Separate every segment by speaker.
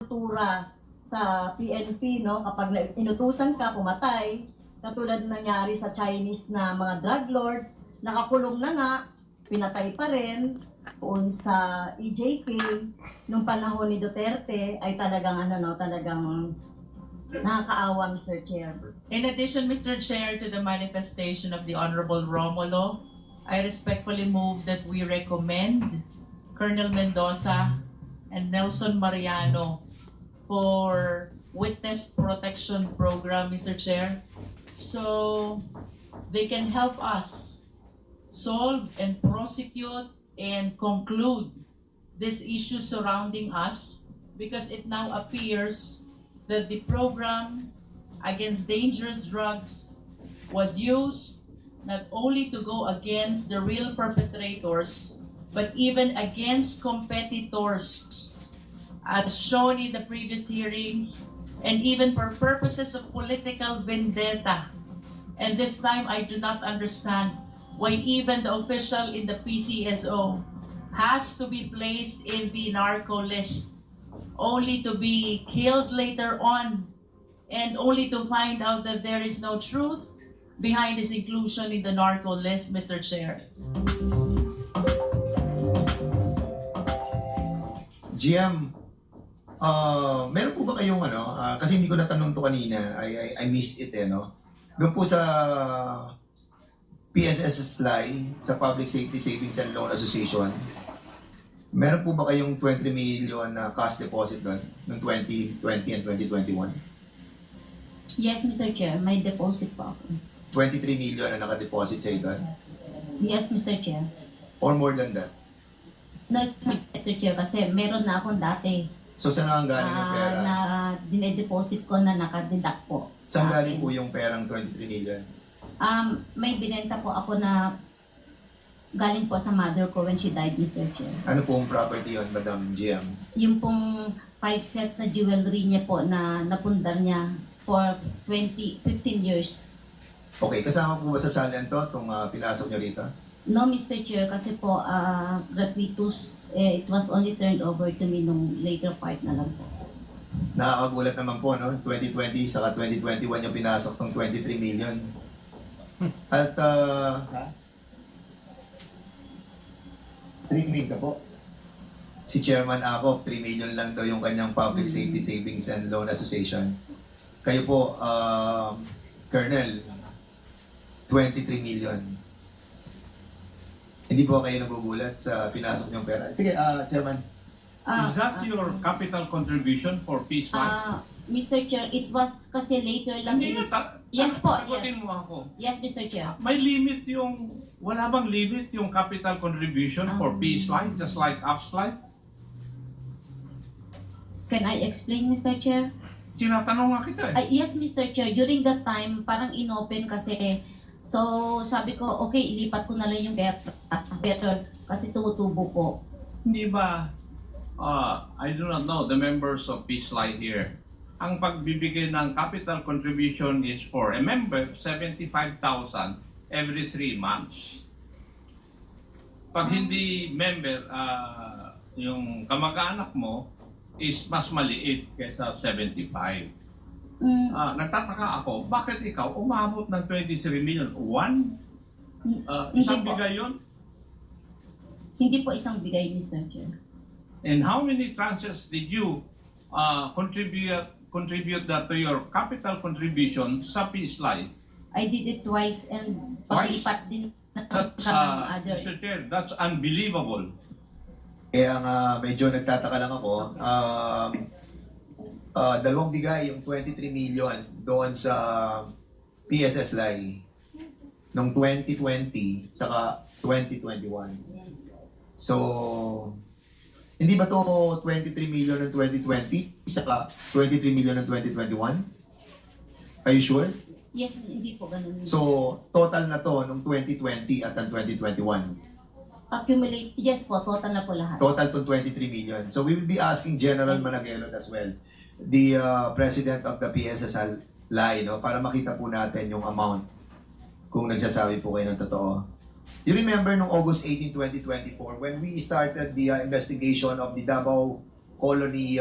Speaker 1: kultura sa PNP, no? Kapag inutusan ka, pumatay, katulad nangyari sa Chinese na mga drug lords, nakakulong na nga, pinatay pa rin. Doon sa EJK, nung panahon ni Duterte, ay talagang talagang nakakaawa, Mr. Chair.
Speaker 2: In addition, Mr. Chair, to the manifestation of the Honorable Romulo, I respectfully move that we recommend Colonel Mendoza and Nelson Mariano for Witness Protection Program, Mr. Chair, so they can help us solve and prosecute and conclude this issue surrounding us, because it now appears that the program against dangerous drugs was used not only to go against the real perpetrators, but even against competitors, as shown in the previous hearings, and even for purposes of political vendetta. And this time, I do not understand why even the official in the PCSO has to be placed in the narco list, only to be killed later on, and only to find out that there is no truth behind his inclusion in the narco list, Mr. Chair.
Speaker 3: GM, meron po ba kayong kasi hindi ko natanong to kanina, I missed it no? Doon po sa PSS SLI, sa Public Safety Savings and Loan Association, meron po ba kayong 20 million na cash deposit doon noong 2020 and 2021?
Speaker 4: Yes, Mr. Chair, may deposit po ako.
Speaker 3: 23 million na nakadeposit sa doon?
Speaker 4: Yes, Mr. Chair.
Speaker 3: Or more than that?
Speaker 4: No, Mr. Chair, kasi meron na akong dati
Speaker 3: So saan ang galing yung pera?
Speaker 4: na dinedeposit ko na nakadeduct po.
Speaker 3: Saan
Speaker 4: sa
Speaker 3: galing
Speaker 4: akin.
Speaker 3: po yung perang 23 million?
Speaker 4: May binenta po ako na galing po sa mother ko when she died, Mr. Chair.
Speaker 3: Ano po ang property yun, Madam GM?
Speaker 4: Yung pong 5 sets na jewelry niya po na napundar niya for 15 years.
Speaker 3: Okay, kasama po ba sa salian to itong pinasok nyo rito?
Speaker 4: No, Mr. Chair, kasi po gratuitous, it was only turned over to me nung later part na lang po.
Speaker 3: Nakakagulat naman po, no? 2020 saka 2021 yung pinasok ng 23 million. At 3 million ka po. Si Chairman ako, 3 million lang daw yung kanyang Public Safety Savings and Loan Association. Kayo po, Colonel, 23 million. Hindi po kayo nagugulat sa pinasok niyong pera? Sige, Chairman.
Speaker 5: Is that your capital contribution for Peace Life?
Speaker 4: Mr. Chair, it was kasi later lang.
Speaker 5: Hindi,
Speaker 4: Yes po,
Speaker 5: sagutin
Speaker 4: yes.
Speaker 5: mo ako.
Speaker 4: Yes, Mr. Chair.
Speaker 5: May limit yung, wala bang limit yung capital contribution for Peace Life, just like Ups Life?
Speaker 4: Can I explain, Mr. Chair?
Speaker 5: Tinatanong nga kita eh.
Speaker 4: Yes, Mr. Chair. During that time, parang inopen kasi. So, sabi ko, okay, ilipat ko na lang yung better kasi tumutubo po.
Speaker 5: Hindi ba, I do not know, the members of Peace Life here, ang pagbibigay ng capital contribution is for a member, 75,000 every 3 months. Pag hindi member, yung kamag-anak mo is mas maliit kaysa 75. Nagtataka ako, bakit ikaw umabot ng 23 million? Isang
Speaker 4: Hindi po.
Speaker 5: bigay yun?
Speaker 4: Hindi po isang bigay, Mr. Chair.
Speaker 5: And how many tranches did you contribute that to your capital contribution sa Peace Life?
Speaker 4: I did it twice and paglipat din ng
Speaker 5: That's,
Speaker 4: other.
Speaker 5: Mr. Chair, that's unbelievable.
Speaker 3: Kaya nga medyo nagtataka lang ako. Dalawang bigay yung 23 million doon sa PSS Live noong 2020 saka 2021. So, hindi ba to 23 million ng 2020 saka 23 million ng 2021? Are you sure?
Speaker 4: Yes, hindi po ganun.
Speaker 3: So, total na to nung 2020 at ang 2021.
Speaker 4: Accumulate, yes po, total na po lahat.
Speaker 3: Total to 23 million. So, we will be asking General Managuelot as well, the president of the PSSLI, no, para makita po natin yung amount kung nagsasabi po kayo ng totoo. You remember nung August 18, 2024, when we started the investigation of the Davao Colony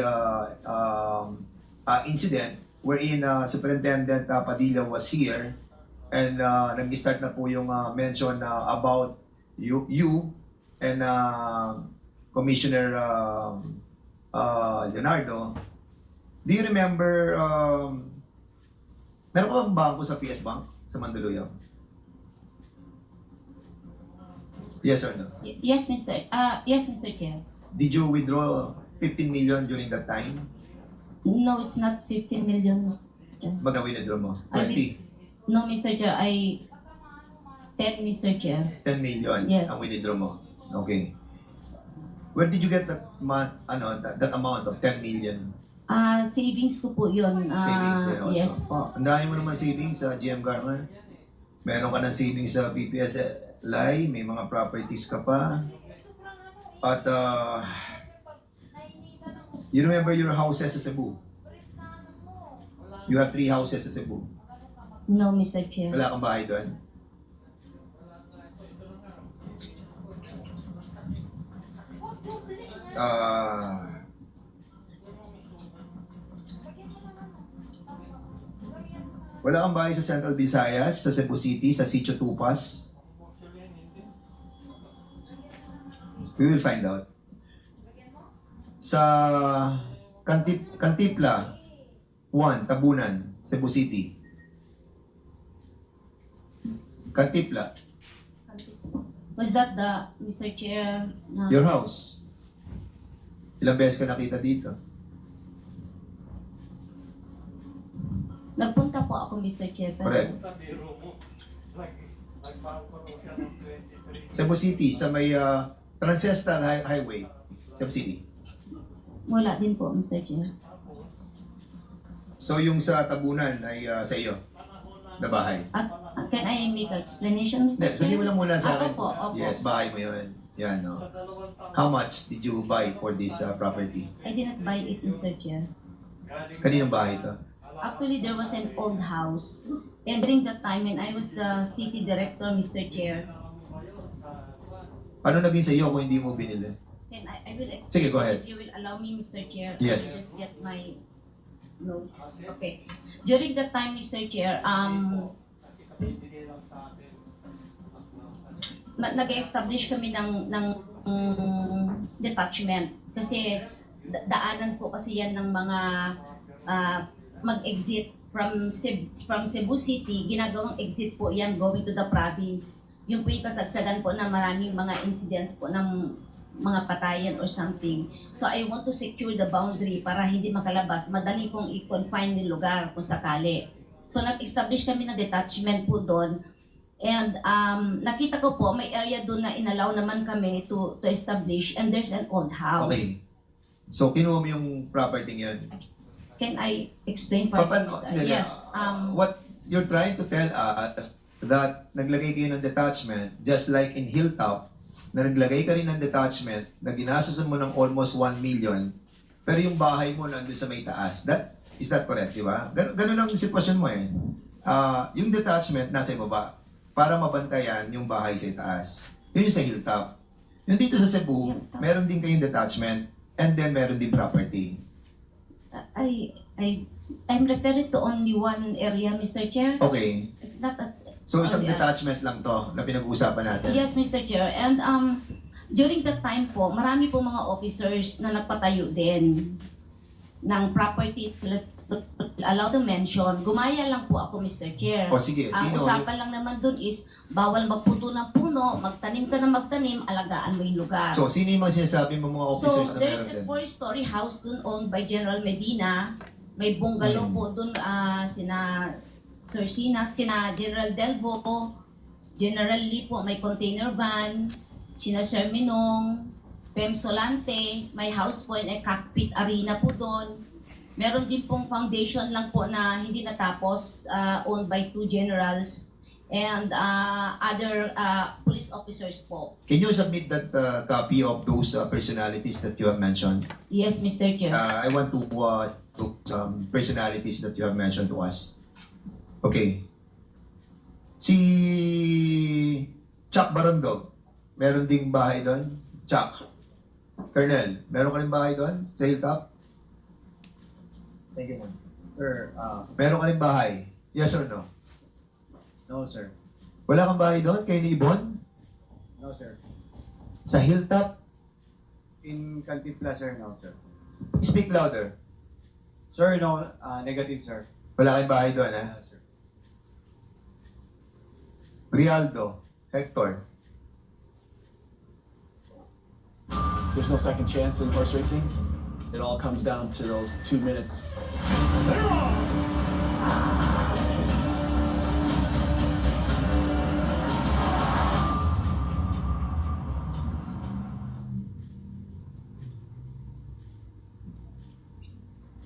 Speaker 3: incident wherein Superintendent Padilla was here and nag-start na po yung mention about you and Commissioner Leonardo. Do you remember, meron ka bang bangko sa PS Bank sa Mandaluyong? Yes or no?
Speaker 4: Yes, Mr. Chair.
Speaker 3: Did you withdraw 15 million during that time?
Speaker 4: No, it's not 15 million.
Speaker 3: Baga withdraw mo?
Speaker 4: I
Speaker 3: 20?
Speaker 4: No, Mr. Chair, 10, Mr. Chair.
Speaker 3: 10 million
Speaker 4: Yes.
Speaker 3: ang withdraw mo? Okay. Where did you get that amount of 10 million?
Speaker 4: Savings ko po yun.
Speaker 3: Savings din also.
Speaker 4: Yes po.
Speaker 3: Ang dami mo naman savings sa GM Garmer. Meron ka ng savings sa PPSLI, may mga properties ka pa. At you remember your houses sa Cebu? You have 3 houses sa Cebu.
Speaker 4: No, Mr. Chair.
Speaker 3: Wala kang bahay doon? Wala kang bahay sa Central Visayas, sa Cebu City, sa Sitio Tupas? We will find out. Sa Cantipla 1, Tabunan, Cebu City. Cantipla,
Speaker 4: Was that the, Mr. Chair?
Speaker 3: your house. Ilang beses ka nakita dito?
Speaker 4: Nagpunta po ako, Mr. Chair. Pero
Speaker 3: Correct. Cebu City, sa may Transcestal Highway. Cebu City.
Speaker 4: wala din po, Mr. Chair.
Speaker 3: So yung sa Tabunan ay sa iyo na bahay.
Speaker 4: At can I make an explanation,
Speaker 3: Hindi,
Speaker 4: Mr. Chair?
Speaker 3: sabihin mo lang muna sa akin.
Speaker 4: Opo, opo.
Speaker 3: Yes, bahay mo yun. Yan, no. How much did you buy for this property?
Speaker 4: I did not buy it, Mr. Chair.
Speaker 3: Kaninong bahay ito?
Speaker 4: Actually, there was an old house. And during that time, when I was the city director, Mr. Chair,
Speaker 3: Paano naging sa iyo kung hindi mo binili?
Speaker 4: can I will explain
Speaker 3: Sige, go ahead.
Speaker 4: if you will allow me, Mr. Chair.
Speaker 3: Yes.
Speaker 4: I'll just get my notes. Okay. During that time, Mr. Chair, nag-establish kami ng detachment kasi daanan po kasi yan ng mga mag-exit from Cebu City, ginagawang exit po yan going to the province. Yung po yung kasagsagan po na maraming mga incidents po ng mga patayan or something. So I want to secure the boundary para hindi makalabas. Madali pong i-confine yung lugar kung sakali. So nag-establish kami ng detachment po doon. And nakita ko po, may area doon na inalaw naman kami to establish and there's an old house.
Speaker 3: Okay. So kinuha mo yung property yun.
Speaker 4: Can I explain further?
Speaker 3: Paano? Hindi,
Speaker 4: Yes.
Speaker 3: What you're trying to tell us that naglagay kayo ng detachment just like in Hilltop na naglagay ka rin ng detachment na ginasusan mo ng almost 1 million pero yung bahay mo nandun sa may taas. Is that correct, di ba? Ganun ang sitwasyon mo eh. Yung detachment nasa ibaba para mabantayan yung bahay sa taas. Yun yung sa Hilltop. Yung dito sa Cebu,
Speaker 4: Hilltop.
Speaker 3: meron din kayong detachment and then meron din property.
Speaker 4: I'm referring to only one area, Mr. Chair.
Speaker 3: Okay.
Speaker 4: It's not a...
Speaker 3: So isang
Speaker 4: yeah.
Speaker 3: detachment lang to na pinag-uusapan natin.
Speaker 4: Yes, Mr. Chair. And during that time po, marami po mga officers na nagpatayo din ng property to allow to mention. Gumaya lang po ako, Mr. Chair.
Speaker 3: O sige,
Speaker 4: Ang
Speaker 3: sino?
Speaker 4: usapan lang naman dun is, bawal magputo ng puno, magtanim ka ng magtanim, alagaan mo yung lugar.
Speaker 3: So sino yung mga sinasabi mo mga
Speaker 4: So,
Speaker 3: officers na
Speaker 4: there's
Speaker 3: meron
Speaker 4: a
Speaker 3: din?
Speaker 4: 4-story house dun owned by General Medina. May bungalow po dun sina Sir Sinas, kina General Delvo, General Lee po, may container van, sina Sir Minong, Pem Solante, may house po and a cockpit arena po doon. Meron din pong foundation lang po na hindi natapos, owned by 2 generals and other police officers po.
Speaker 3: Can you submit that copy of those personalities that you have mentioned?
Speaker 4: Yes, Mr. Chair.
Speaker 3: I want to some personalities that you have mentioned to us. Okay. Si Chuck Barondog, meron ding bahay doon? Chuck. Colonel, meron ka rin bahay doon sa Hilltop?
Speaker 6: Thank you, ma'am. Sir,
Speaker 3: Meron ka rin bahay? Yes or no?
Speaker 6: no, sir.
Speaker 3: Wala kang bahay doon kay ni Ibon?
Speaker 6: No, sir.
Speaker 3: Sa Hilltop?
Speaker 6: In Cantinflas, sir, no, sir.
Speaker 3: Speak louder.
Speaker 6: Sir, no, negative, sir.
Speaker 3: Wala kang bahay doon, ha?
Speaker 6: No, sir.
Speaker 3: Rialdo, Hector.
Speaker 7: There's no second chance in horse racing. It all comes down to those 2 minutes.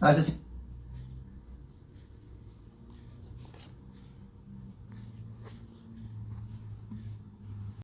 Speaker 3: As a